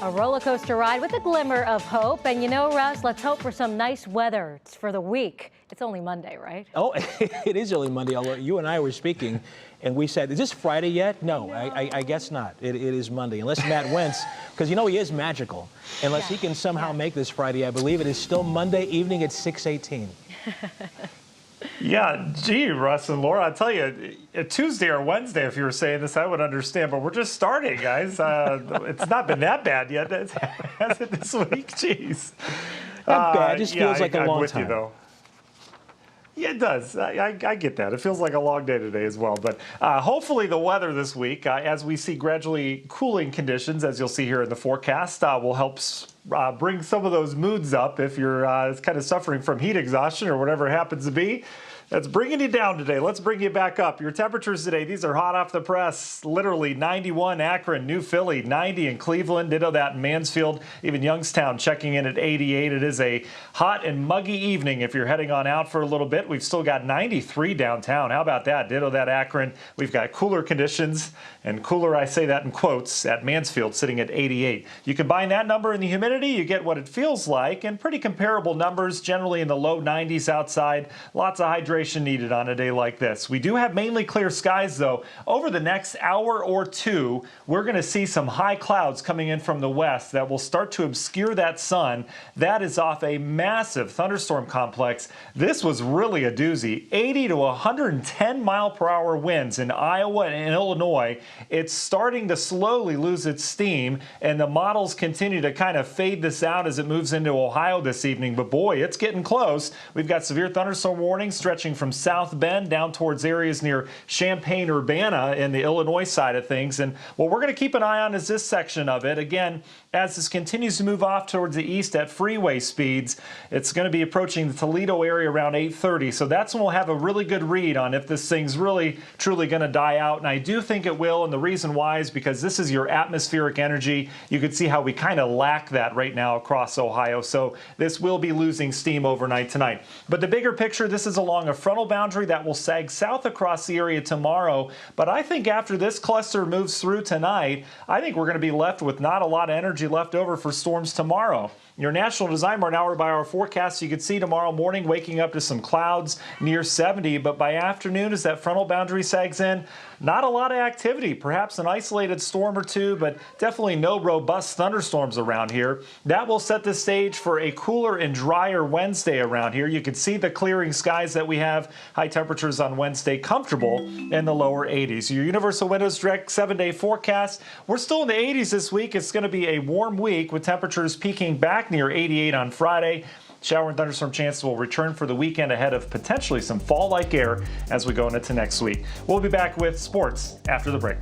A roller coaster ride with a glimmer of hope. And you know, Russ, let's hope for some nice weather for the week. It's only Monday, right? Oh, it is only Monday. Although you and I were speaking, and we said, is this Friday yet? No. I guess not. It is Monday. Unless Matt Wintz, because you know he is magical. Unless he can somehow make this Friday, I believe it is still Monday evening at 6:18. Yeah, gee, Russ and Laura, I'll tell you, Tuesday or Wednesday, if you were saying this, I would understand. But we're just starting, guys. It's not been that bad yet, has it this week? Jeez. Not bad. It just feels like a long I'm with time. You, though. Yeah, it does. I get that. It feels like a long day today as well. But hopefully the weather this week, as we see gradually cooling conditions, as you'll see here in the forecast, will help bring some of those moods up if you're kind of suffering from heat exhaustion or whatever it happens to be. That's bringing you down today. Let's bring you back up. Your temperatures today, these are hot off the press. Literally 91 Akron, New Philly, 90 in Cleveland, ditto that in Mansfield, even Youngstown checking in at 88. It is a hot and muggy evening if you're heading on out for a little bit. We've still got 93 downtown. How about that? Ditto that Akron. We've got cooler conditions, and cooler, I say that in quotes, at Mansfield sitting at 88. You combine that number and the humidity, you get what it feels like, and pretty comparable numbers, generally in the low 90s outside. Lots of hydration needed on a day like this. We do have mainly clear skies, though. Over the next hour or two, we're going to see some high clouds coming in from the west that will start to obscure that sun. That is off a massive thunderstorm complex. This was really a doozy. 80 to 110 mile per hour winds in Iowa and Illinois. It's starting to slowly lose its steam, and the models continue to kind of fade this out as it moves into Ohio this evening. But boy, it's getting close. We've got severe thunderstorm warnings stretching from South Bend down towards areas near Champaign-Urbana in the Illinois side of things. And what we're going to keep an eye on is this section of it. Again, as this continues to move off towards the east at freeway speeds, it's going to be approaching the Toledo area around 8:30. So that's when we'll have a really good read on if this thing's really, truly going to die out. And I do think it will. And the reason why is because this is your atmospheric energy. You can see how we kind of lack that right now across Ohio. So this will be losing steam overnight tonight. But the bigger picture, this is along a frontal boundary that will sag south across the area tomorrow. But I think after this cluster moves through tonight, I think we're going to be left with not a lot of energy left over for storms tomorrow. Your National Design hour-by-hour forecast, you can see tomorrow morning waking up to some clouds near 70, but by afternoon as that frontal boundary sags in, not a lot of activity. Perhaps an isolated storm or two, but definitely no robust thunderstorms around here. That will set the stage for a cooler and drier Wednesday around here. You can see the clearing skies that we have. High temperatures on Wednesday, comfortable in the lower 80s. Your Universal Windows Direct 7-day forecast, we're still in the 80s this week. It's going to be a warm week with temperatures peaking back near 88 on Friday. Shower and thunderstorm chances will return for the weekend ahead of potentially some fall-like air as we go into next week. We'll be back with sports after the break.